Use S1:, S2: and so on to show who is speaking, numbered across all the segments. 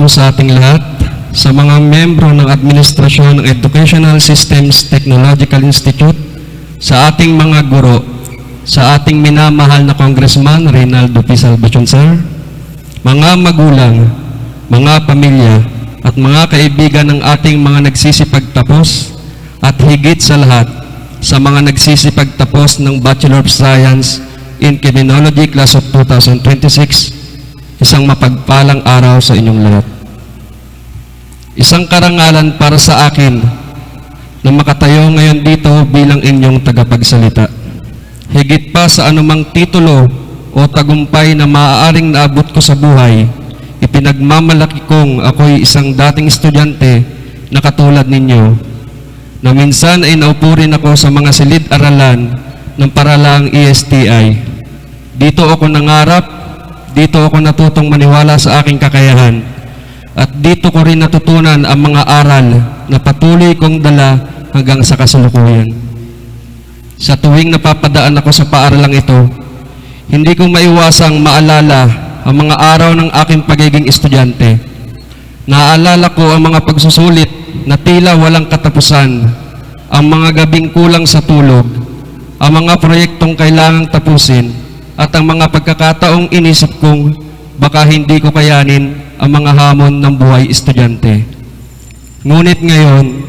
S1: po sa ating lahat, sa mga membro ng Administrasyon ng Educational Systems Technological Institute, sa ating mga guro, sa ating minamahal na Congressman Reynaldo P. Salvacion, sir, mga magulang, mga pamilya, at mga kaibigan ng ating mga nagsisipagtapos, at higit sa lahat, sa mga nagsisipagtapos ng Bachelor of Science in Criminology Class of 2026, isang mapagpalang araw sa inyong lahat. Isang karangalan para sa akin na makatayo ngayon dito bilang inyong tagapagsalita. Higit pa sa anumang titulo o tagumpay na maaaring naabot ko sa buhay, ipinagmamalaki kong ako'y isang dating estudyante na katulad ninyo, na minsan ay naupo rin ako sa mga silid-aralan ng paralaang ESTI. Dito ako nangarap, dito ako natutong maniwala sa aking kakayahan, at dito ko rin natutunan ang mga aral na patuloy kong dala hanggang sa kasalukuyan. Sa tuwing napapadaan ako sa paaralang ito, hindi ko maiwasang maalala ang mga araw ng aking pagiging estudyante. Naaalala ko ang mga pagsusulit na tila walang katapusan, ang mga gabing kulang sa tulog, ang mga proyektong kailangang tapusin, at ang mga pagkakataong inisip kong baka hindi ko kayanin ang mga hamon ng buhay estudyante. Ngunit ngayon,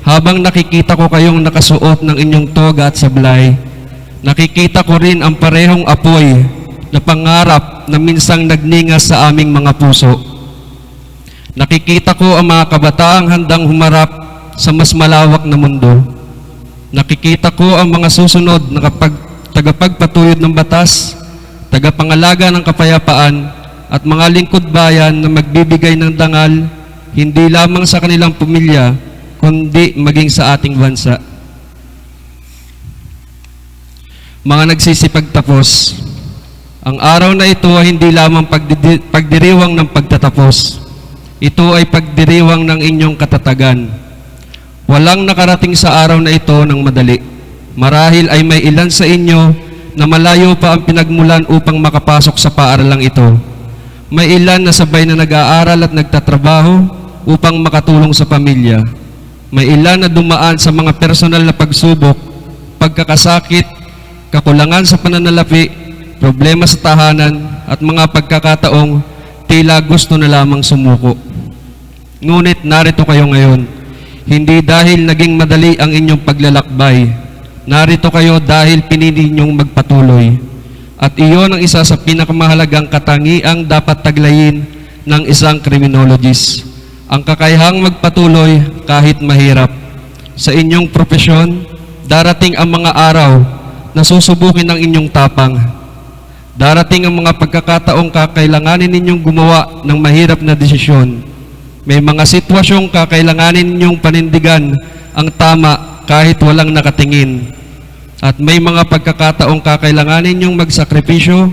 S1: habang nakikita ko kayong nakasuot ng inyong toga at sablay, nakikita ko rin ang parehong apoy na pangarap na minsang nagningas sa aming mga puso. Nakikita ko ang mga kabataang handang humarap sa mas malawak na mundo. Nakikita ko ang mga susunod na tagapagpatuyod ng batas, tagapangalaga ng kapayapaan, at mga lingkod bayan na magbibigay ng dangal hindi lamang sa kanilang pamilya, kundi maging sa ating bansa. Mga nagsisipagtapos, ang araw na ito ay hindi lamang pagdiriwang ng pagtatapos. Ito ay pagdiriwang ng inyong katatagan. Walang nakarating sa araw na ito ng madali. Marahil ay may ilan sa inyo na malayo pa ang pinagmulan upang makapasok sa paaralang ito. May ilan na sabay na nag-aaral at nagtatrabaho upang makatulong sa pamilya. May ilan na dumaan sa mga personal na pagsubok, pagkakasakit, kakulangan sa pananalapi, problema sa tahanan, at mga pagkakataong tila gusto na lamang sumuko. Ngunit narito kayo ngayon, hindi dahil naging madali ang inyong paglalakbay. Narito kayo dahil pinili ninyong magpatuloy. At iyon ang isa sa pinakamahalagang katangiang dapat taglayin ng isang criminologist. Ang kakayahang magpatuloy kahit mahirap. Sa inyong propesyon, darating ang mga araw na susubukin ng inyong tapang. Darating ang mga pagkakataong kakailanganin ninyong gumawa ng mahirap na desisyon. May mga sitwasyong kakailanganin ninyong panindigan ang tama kahit walang nakatingin. At may mga pagkakataong kakailanganin ninyong magsakripisyo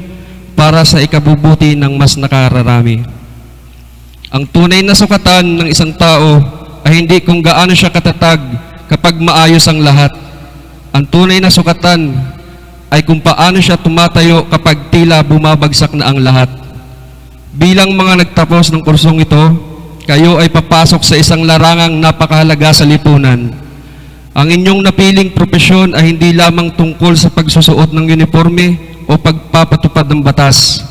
S1: para sa ikabubuti ng mas nakararami. Ang tunay na sukatan ng isang tao ay hindi kung gaano siya katatag kapag maayos ang lahat. Ang tunay na sukatan ay kung paano siya tumatayo kapag tila bumabagsak na ang lahat. Bilang mga nagtapos ng kursong ito, kayo ay papasok sa isang larangang napakahalaga sa lipunan. Ang inyong napiling propesyon ay hindi lamang tungkol sa pagsusuot ng uniforme o pagpapatupad ng batas.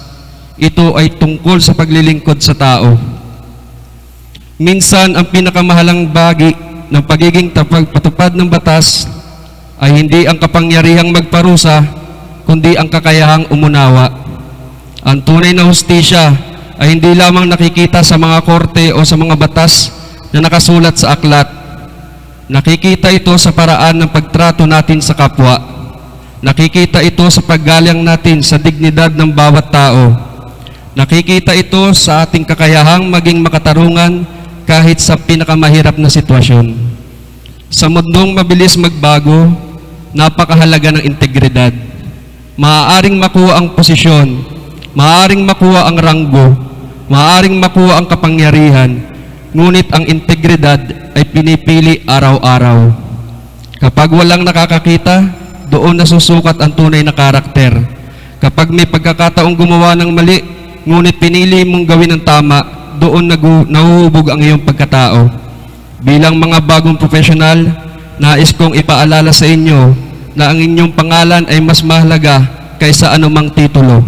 S1: Ito ay tungkol sa paglilingkod sa tao. Minsan, ang pinakamahalang bahagi ng pagiging patupad ng batas ay hindi ang kapangyarihang magparusa, kundi ang kakayahang umunawa. Ang tunay na hustisya ay hindi lamang nakikita sa mga korte o sa mga batas na nakasulat sa aklat. Nakikita ito sa paraan ng pagtrato natin sa kapwa. Nakikita ito sa paggalang natin sa dignidad ng bawat tao. Nakikita ito sa ating kakayahang maging makatarungan kahit sa pinakamahirap na sitwasyon. Sa mundong mabilis magbago, napakahalaga ng integridad. Maaaring makuha ang posisyon, maaaring makuha ang ranggo, maaaring makuha ang kapangyarihan, ngunit ang integridad ay pinipili araw-araw. Kapag walang nakakakita, doon nasusukat ang tunay na karakter. Kapag may pagkakataong gumawa ng mali, ngunit pinili mong gawin ang tama, doon nahuhubog ang iyong pagkatao. Bilang mga bagong profesional, nais kong ipaalala sa inyo na ang inyong pangalan ay mas mahalaga kaysa anumang titulo.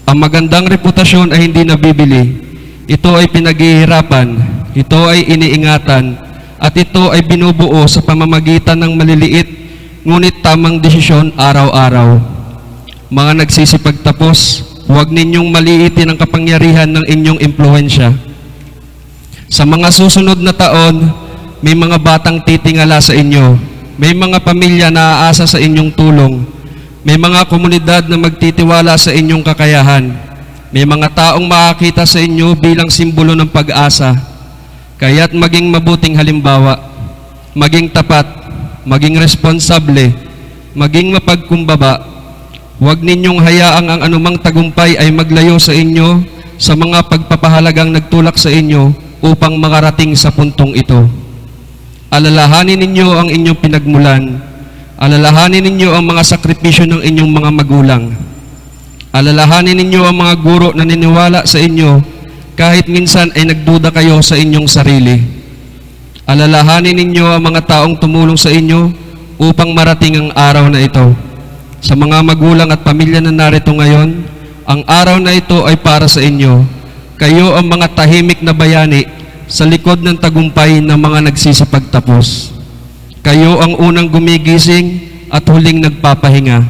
S1: Ang magandang reputasyon ay hindi nabibili. Ito ay pinaghihirapan, ito ay iniingatan, at ito ay binubuo sa pamamagitan ng maliliit ngunit tamang desisyon araw-araw. Mga nagsisipagtapos, huwag ninyong maliitin ang kapangyarihan ng inyong impluwensya. Sa mga susunod na taon, may mga batang titingala sa inyo, may mga pamilya na aasa sa inyong tulong, may mga komunidad na magtitiwala sa inyong kakayahan, may mga taong makakita sa inyo bilang simbolo ng pag-asa. Kaya't maging mabuting halimbawa, maging tapat, maging responsable, maging mapagkumbaba. Huwag ninyong hayaang ang anumang tagumpay ay maglayo sa inyo sa mga pagpapahalagang nagtulak sa inyo upang makarating sa puntong ito. Alalahanin ninyo ang inyong pinagmulan. Alalahanin ninyo ang mga sakripisyo ng inyong mga magulang. Alalahanin ninyo ang mga guro na niniwala sa inyo kahit minsan ay nagduda kayo sa inyong sarili. Alalahanin ninyo ang mga taong tumulong sa inyo upang marating ang araw na ito. Sa mga magulang at pamilya na narito ngayon, ang araw na ito ay para sa inyo. Kayo ang mga tahimik na bayani sa likod ng tagumpay ng mga nagsisipagtapos. Kayo ang unang gumigising at huling nagpapahinga.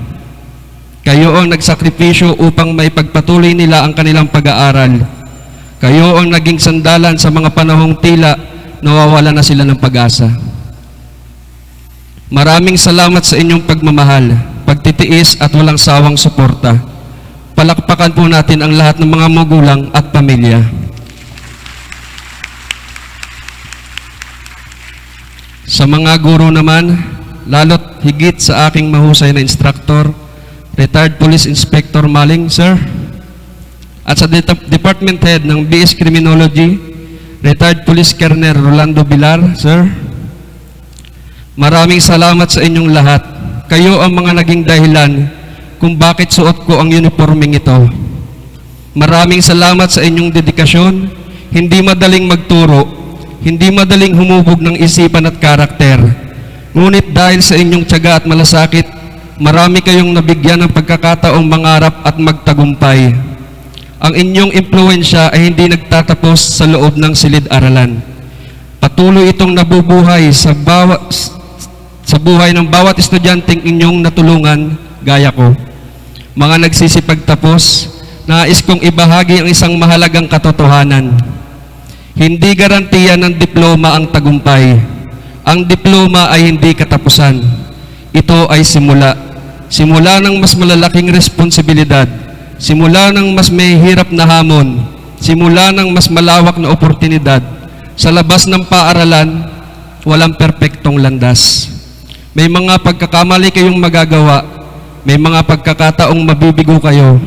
S1: Kayo ang nagsakripisyo upang maipagpatuloy nila ang kanilang pag-aaral. Kayo ang naging sandalan sa mga panahong tila nawawala na sila ng pag-asa. Maraming salamat sa inyong pagmamahal, pagtitiis at walang sawang suporta. Palakpakan po natin ang lahat ng mga magulang at pamilya. Sa mga guro naman, lalo't higit sa aking mahusay na instructor, Retired Police Inspector Maling, sir, at sa Department Head ng BS Criminology, Retired Police Colonel Rolando Bilar, sir, maraming salamat sa inyong lahat. Kayo ang mga naging dahilan kung bakit suot ko ang uniforming ito. Maraming salamat sa inyong dedikasyon. Hindi madaling magturo, hindi madaling humubog ng isipan at karakter. Ngunit dahil sa inyong tiyaga at malasakit, marami kayong nabigyan ng pagkakataong mangarap at magtagumpay. Ang inyong impluwensya ay hindi nagtatapos sa loob ng silid-aralan. Patuloy itong nabubuhay sa buhay ng bawat estudyanteng inyong natulungan, gaya ko. Mga nagsisipagtapos, nais kong ibahagi ang isang mahalagang katotohanan. Hindi garantiya ng diploma ang tagumpay. Ang diploma ay hindi katapusan. Ito ay simula. Simula ng mas malalaking responsibilidad. Simula ng mas may hirap na hamon. Simula ng mas malawak na oportunidad. Sa labas ng paaralan, walang perpektong landas. May mga pagkakamali kayong magagawa. May mga pagkakataong mabibigo kayo.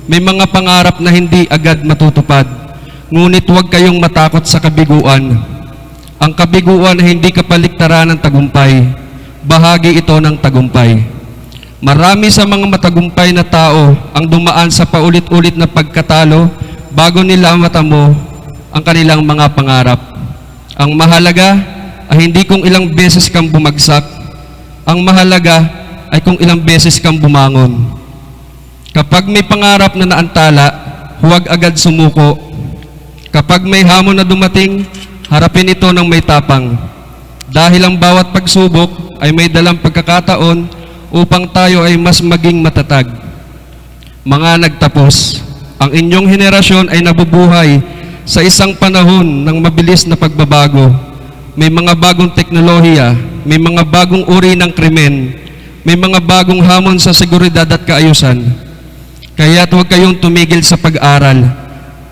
S1: May mga pangarap na hindi agad matutupad. Ngunit huwag kayong matakot sa kabiguan. Ang kabiguan ay hindi kapaligtaran ng tagumpay. Bahagi ito ng tagumpay. Marami sa mga matagumpay na tao ang dumaan sa paulit-ulit na pagkatalo bago nila matamo ang kanilang mga pangarap. Ang mahalaga ay hindi kung ilang beses kang bumagsak. Ang mahalaga ay kung ilang beses kang bumangon. Kapag may pangarap na naantala, huwag agad sumuko. Kapag may hamon na dumating, harapin ito ng may tapang. Dahil ang bawat pagsubok ay may dalang pagkakataon upang tayo ay mas maging matatag. Mga nagtapos, ang inyong henerasyon ay nabubuhay sa isang panahon ng mabilis na pagbabago. May mga bagong teknolohiya, may mga bagong uri ng krimen, may mga bagong hamon sa seguridad at kaayusan. Kaya't huwag kayong tumigil sa pag-aral.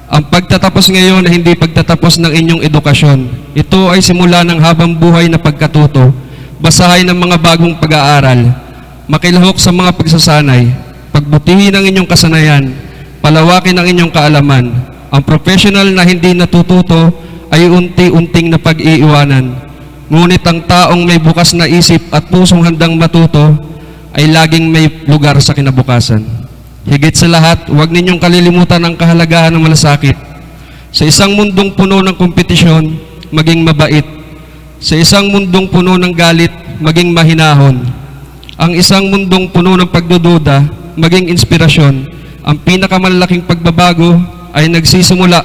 S1: Ang pagtatapos ngayon ay hindi pagtatapos ng inyong edukasyon. Ito ay simula ng habang buhay na pagkatuto. Basahin ang mga bagong pag-aaral. Makilahok sa mga pagsasanay. Pagbutihin ang inyong kasanayan. Palawakin ang inyong kaalaman. Ang professional na hindi natututo ay unti-unting na pag-iiwanan. Ngunit ang taong may bukas na isip at pusong handang matuto ay laging may lugar sa kinabukasan. Higit sa lahat, huwag ninyong kalilimutan ang kahalagahan ng malasakit. Sa isang mundong puno ng kompetisyon, maging mabait. Sa isang mundong puno ng galit, maging mahinahon. Ang isang mundong puno ng pagdududa, maging inspirasyon. Ang pinakamalaking pagbabago ay nagsisimula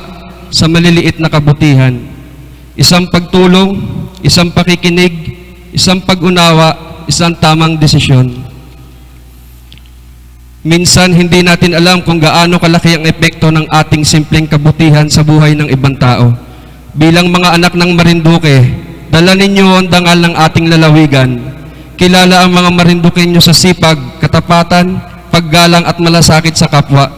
S1: sa maliliit na kabutihan. Isang pagtulong, isang pakikinig, isang pag-unawa, isang tamang desisyon. Minsan, hindi natin alam kung gaano kalaki ang epekto ng ating simpleng kabutihan sa buhay ng ibang tao. Bilang mga anak ng Marinduque, dala ninyo ang dangal ng ating lalawigan. Kilala ang mga Marinduqueño sa sipag, katapatan, paggalang at malasakit sa kapwa.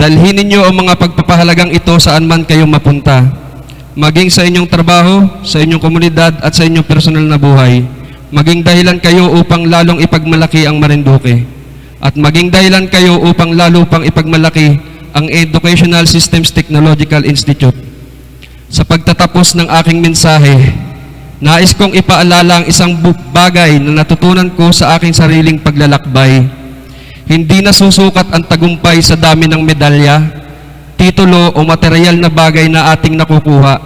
S1: Dalhin ninyo ang mga pagpapahalagang ito saan man kayo mapunta. Maging sa inyong trabaho, sa inyong komunidad at sa inyong personal na buhay. Maging dahilan kayo upang lalong ipagmalaki ang Marinduque. At maging dahilan kayo upang lalo pang ipagmalaki ang Educational Systems Technological Institute. Sa pagtatapos ng aking mensahe, nais kong ipaalala ang isang bagay na natutunan ko sa aking sariling paglalakbay. Hindi nasusukat ang tagumpay sa dami ng medalya, titulo o material na bagay na ating nakukuha.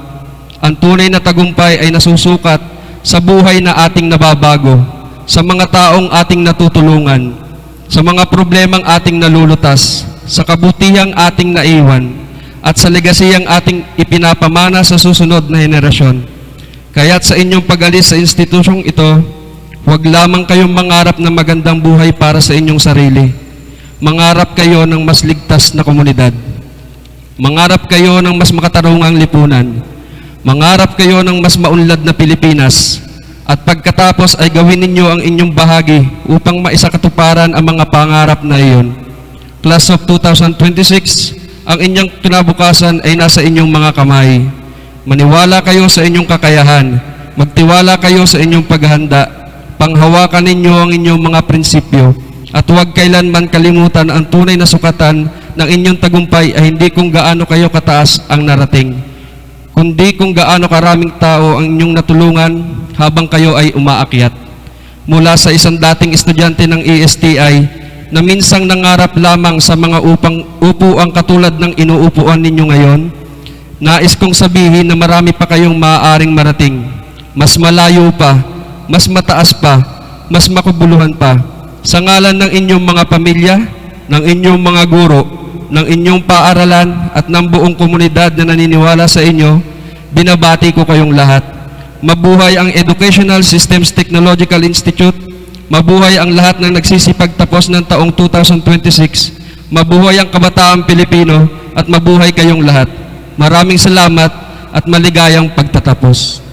S1: Ang tunay na tagumpay ay nasusukat sa buhay na ating nababago, sa mga taong ating natutulungan, sa mga problemang ating nalulutas, sa kabutihang ating naiwan, at sa legasiyang ating ipinapamana sa susunod na henerasyon. Kaya't sa inyong pag-alis sa institusyong ito, huwag lamang kayong mangarap ng magandang buhay para sa inyong sarili. Mangarap kayo ng mas ligtas na komunidad. Mangarap kayo ng mas makatarungang lipunan. Mangarap kayo ng mas maunlad na Pilipinas. At pagkatapos ay gawin ninyo ang inyong bahagi upang maisakatuparan ang mga pangarap na iyon. Class of 2026, ang inyong kinabukasan ay nasa inyong mga kamay. Maniwala kayo sa inyong kakayahan. Magtiwala kayo sa inyong paghahanda. Panghawakan ninyo ang inyong mga prinsipyo. At huwag kailanman kalimutan ang tunay na sukatan ng inyong tagumpay ay hindi kung gaano kayo kataas ang narating, kundi kung gaano karaming tao ang inyong natulungan habang kayo ay umaakyat. Mula sa isang dating estudyante ng ESTI na minsang nangarap lamang sa mga upuang katulad ng inuupuan ninyo ngayon, nais kong sabihin na marami pa kayong maaaring marating. Mas malayo pa, mas mataas pa, mas makabuluhan pa. Sa ngalan ng inyong mga pamilya, ng inyong mga guro, ng inyong paaralan at ng buong komunidad na naniniwala sa inyo, binabati ko kayong lahat. Mabuhay ang Educational Systems Technological Institute. Mabuhay ang lahat ng nagsisipagtapos ng taong 2026. Mabuhay ang kabataang Pilipino at mabuhay kayong lahat. Maraming salamat at maligayang pagtatapos.